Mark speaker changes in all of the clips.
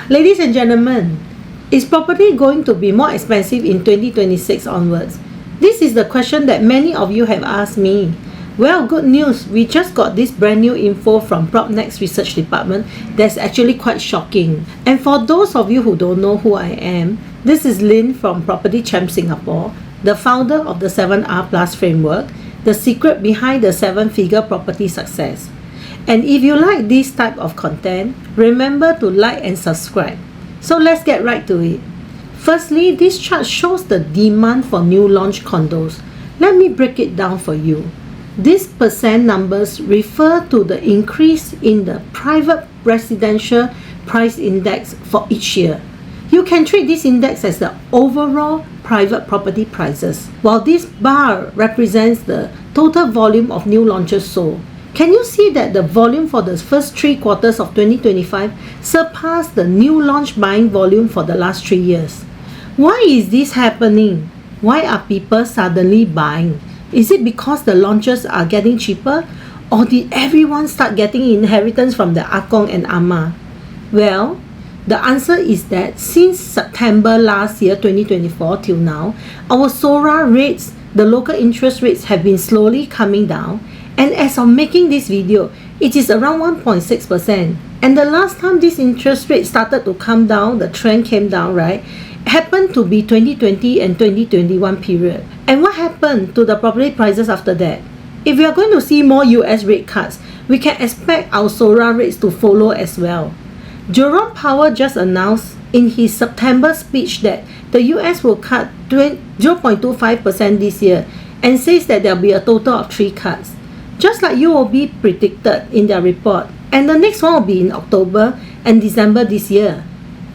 Speaker 1: Ladies and gentlemen, is property going to be more expensive in 2026 onwards? This is the question that many of you have asked me. Well, good news, we just got this brand new info from PropNext Research Department that's actually quite shocking. And for those of you who don't know who I am, this is Lynn from Property Champ Singapore, the founder of the 7R Plus framework, the secret behind the 7-figure property success. And if you like this type of content, remember to like and subscribe. So let's get right to it. Firstly, this chart shows the demand for new launch condos. Let me break it down for you. These percent numbers refer to the increase in the private residential price index for each year. You can treat this index as the overall private property prices, while this bar represents the total volume of new launches sold. Can you see that the volume for the first 3 quarters of 2025 surpassed the new launch buying volume for the last 3 years? Why is this happening? Why are people suddenly buying? Is it because the launches are getting cheaper? Or did everyone start getting inheritance from the Akong and Ama? Well, the answer is that since September last year, 2024 till now, our SORA rates, the local interest rates, have been slowly coming down. And as of making this video, it is around 1.6%. And the last time this interest rate started to come down, the trend came down, right? Happened to be 2020 and 2021 period. And what happened to the property prices after that? If we are going to see more US rate cuts, we can expect our SORA rates to follow as well. Jerome Powell just announced in his September speech that the US will cut 0.25% this year and says that there will be a total of 3 cuts. Just like UOB predicted in their report. And the next one will be in October and December this year.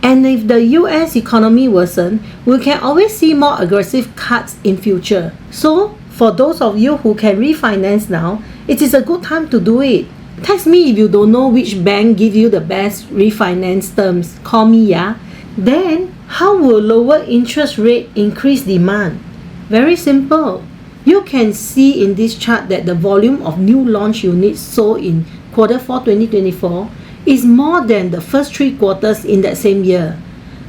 Speaker 1: And if the US economy worsens, we can always see more aggressive cuts in future. So, for those of you who can refinance now, it is a good time to do it. Text me if you don't know which bank give you the best refinance terms. Call me, yeah? Then, how will lower interest rate increase demand? Very simple. You can see in this chart that the volume of new launch units sold in Q4 2024 is more than the first 3 quarters in that same year.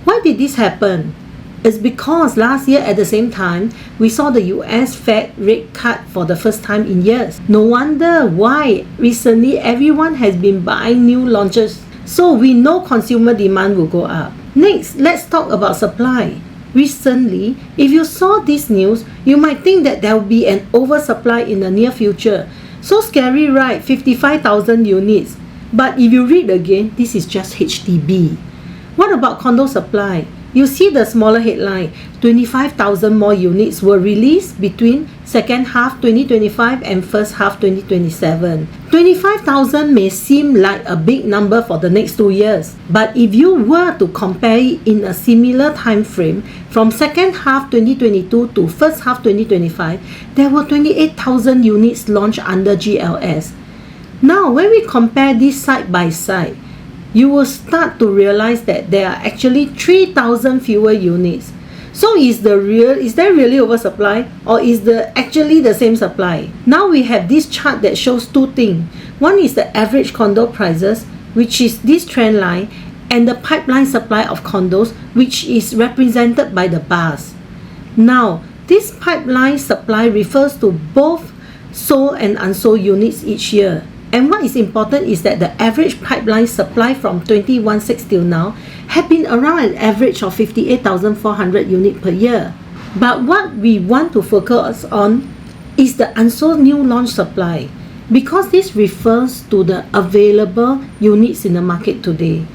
Speaker 1: Why did this happen? It's because last year at the same time, we saw the US Fed rate cut for the first time in years. No wonder why recently everyone has been buying new launches. So we know consumer demand will go up. Next, let's talk about supply. Recently, if you saw this news, you might think that there will be an oversupply in the near future. So scary, right? 55,000 units. But if you read again, this is just HDB. What about condo supply? You see the smaller headline, 25,000 more units were released between second half 2025 and first half 2027. 25,000 may seem like a big number for the next 2 years. But if you were to compare it in a similar time frame, from second half 2022 to first half 2025, there were 28,000 units launched under GLS. Now, when we compare this side by side, you will start to realize that there are actually 3,000 fewer units. So is there really oversupply, or is there actually the same supply? Now we have this chart that shows 2 things. One is the average condo prices, which is this trend line, and the pipeline supply of condos, which is represented by the bars. Now, this pipeline supply refers to both sold and unsold units each year. And what is important is that the average pipeline supply from 2016 till now have been around an average of 58,400 units per year. But what we want to focus on is the unsold new launch supply, because this refers to the available units in the market today.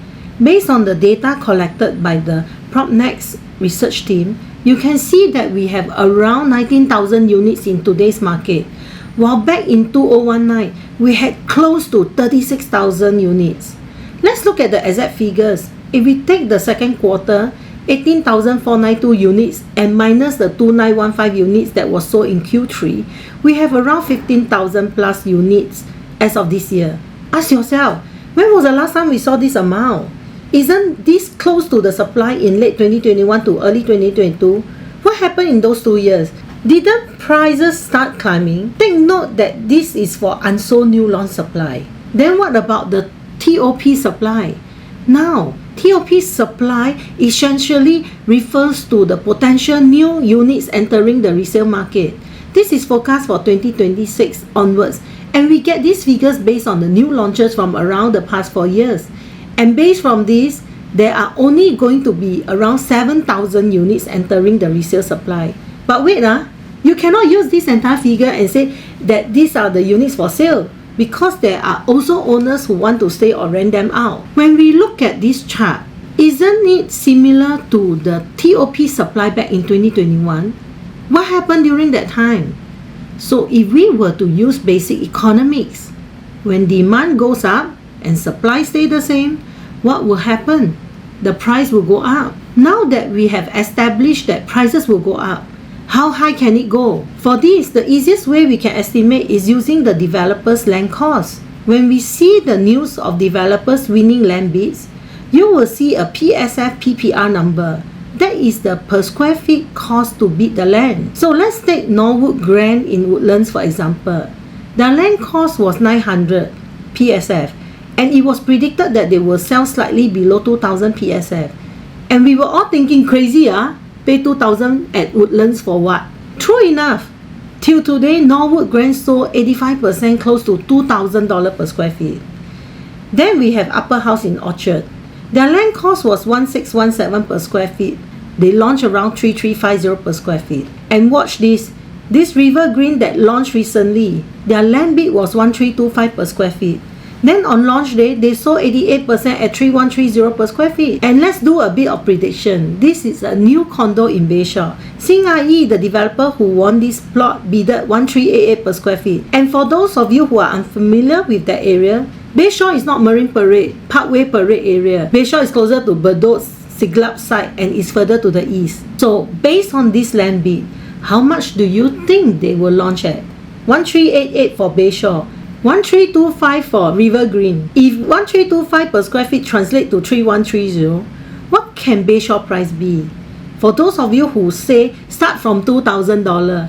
Speaker 1: Based on the data collected by the PropNext research team, you can see that we have around 19,000 units in today's market, while back in 2019, we had close to 36,000 units. Let's look at the exact figures. If we take the second quarter, 18,492 units and minus the 2,915 units that was sold in Q3, we have around 15,000 plus units as of this year. Ask yourself, when was the last time we saw this amount? Isn't this close to the supply in late 2021 to early 2022? What happened in those 2 years? Didn't prices start climbing? Take note that this is for unsold new launch supply. Then what about the TOP supply? Now, TOP supply essentially refers to the potential new units entering the resale market. This is forecast for 2026 onwards, and we get these figures based on the new launches from around the past 4 years. And based from this, there are only going to be around 7,000 units entering the resale supply. But wait, you cannot use this entire figure and say that these are the units for sale, because there are also owners who want to stay or rent them out. When we look at this chart, isn't it similar to the TOP supply back in 2021? What happened during that time? So if we were to use basic economics, when demand goes up and supply stay the same, what will happen? The price will go up. Now that we have established that prices will go up, how high can it go? For this, the easiest way we can estimate is using the developer's land cost. When we see the news of developers winning land bids, you will see a PSF PPR number. That is the per square feet cost to bid the land. So let's take Norwood Grand in Woodlands for example. The land cost was 900 PSF, and it was predicted that they will sell slightly below 2,000 PSF. And we were all thinking crazy, pay 2,000 at Woodlands for what? True enough, till today, Norwood Grand sold 85% close to $2,000 per square feet. Then we have Upper House in Orchard. Their land cost was 1,617 per square feet. They launched around 3,350 per square feet. And watch this. This River Green that launched recently, their land bid was 1,325 per square feet. Then on launch day, they sold 88% at 3,130 per square feet. And let's do a bit of prediction. This is a new condo in Bayshore. Sing Ai, the developer who won this plot, bidded 1,388 per square feet. And for those of you who are unfamiliar with that area, Bayshore is not Marine Parade, Parkway Parade area. Bayshore is closer to Bedok's Siglap side and is further to the east. So based on this land bid, how much do you think they will launch at? 1,388 for Bayshore. 1,325 for River Green. If 1,325 per square feet translate to 3,130, what can Bayshore price be? For those of you who say start from $2,000,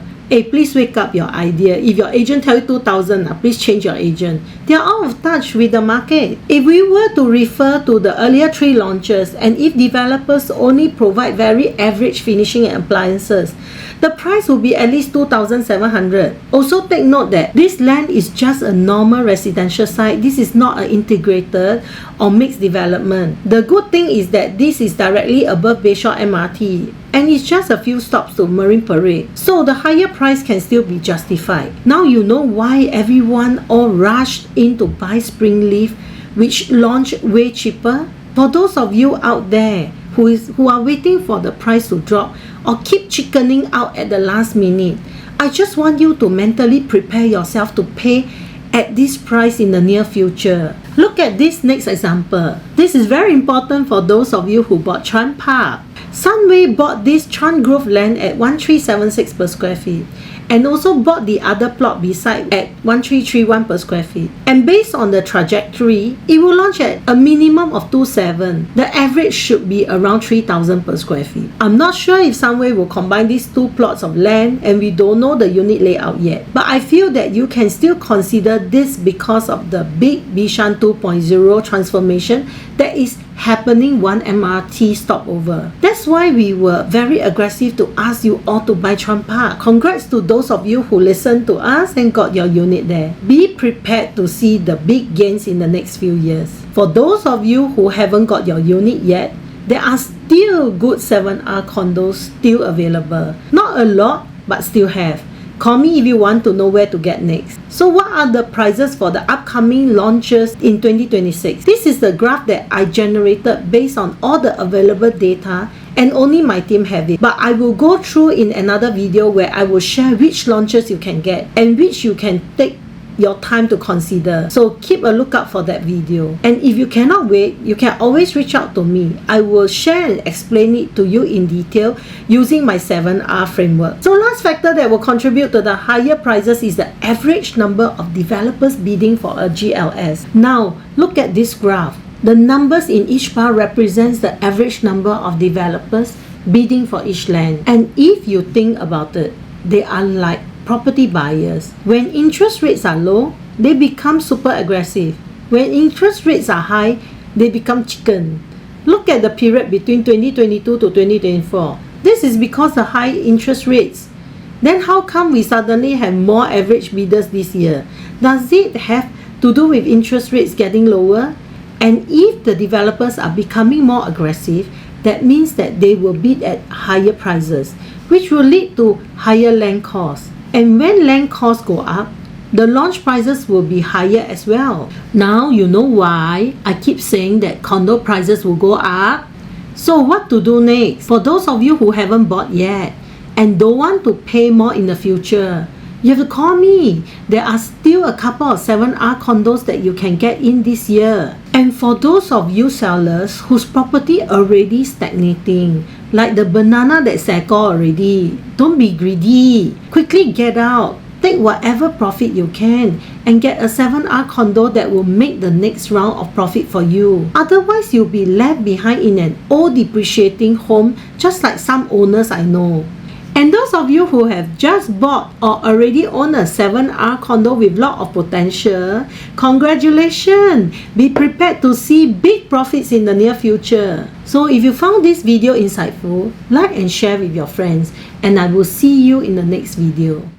Speaker 1: please wake up your idea. If your agent tell you 2,000, please change your agent. They are out of touch with the market. If we were to refer to the earlier 3 launches, and if developers only provide very average finishing and appliances, the price will be at least 2,700. Also take note that this land is just a normal residential site. This is not an integrated or mixed development. The good thing is that this is directly above Bayshore MRT, and it's just a few stops to Marine Parade. So the higher price can still be justified. Now you know why everyone all rushed in to buy Springleaf, which launched way cheaper. For those of you out there who are waiting for the price to drop or keep chickening out at the last minute, I just want you to mentally prepare yourself to pay at this price in the near future. Look at this next example. This is very important for those of you who bought Chuan Park. Sunway bought this Chuan Grove land at 1,376 per square feet, and also bought the other plot beside at 1,331 per square feet. And based on the trajectory, it will launch at a minimum of 2,700. The average should be around 3,000 per square feet. I'm not sure if Sunway will combine these 2 plots of land, and we don't know the unit layout yet. But I feel that you can still consider this because of the big Bishan 2.0 transformation that is happening one MRT stopover. That's why we were very aggressive to ask you all to buy Chuan Park. Congrats to those of you who listened to us and got your unit there. Be prepared to see the big gains in the next few years. For those of you who haven't got your unit yet, there are still good 7R condos still available. Not a lot, but still have. Call me if you want to know where to get next. So what are the prices for the upcoming launches in 2026? This is the graph that I generated based on all the available data, and only my team have it. But I will go through in another video where I will share which launches you can get and which you can take your time to consider. So keep a lookout for that video. And if you cannot wait, you can always reach out to me. I will share and explain it to you in detail using my 7R framework. So last factor that will contribute to the higher prices is the average number of developers bidding for a GLS. Now look at this graph. The numbers in each bar represents the average number of developers bidding for each land. And if you think about it, they are like property buyers. When interest rates are low, they become super aggressive. When interest rates are high, they become chicken. Look at the period between 2022 to 2024. This is because of high interest rates. Then how come we suddenly have more average bidders this year? Does it have to do with interest rates getting lower? And if the developers are becoming more aggressive, that means that they will bid at higher prices, which will lead to higher land costs. And when land costs go up, the launch prices will be higher as well. Now you know why I keep saying that condo prices will go up. So what to do next? For those of you who haven't bought yet and don't want to pay more in the future, you have to call me. There are still a couple of 7R condos that you can get in this year. And for those of you sellers whose property already stagnating, like the banana that sackled already, don't be greedy. Quickly get out. Take whatever profit you can and get a 7R condo that will make the next round of profit for you. Otherwise, you'll be left behind in an old depreciating home, just like some owners I know. And those of you who have just bought or already own a 7R condo with lot of potential, congratulations! Be prepared to see big profits in the near future. So if you found this video insightful, like and share with your friends, and I will see you in the next video.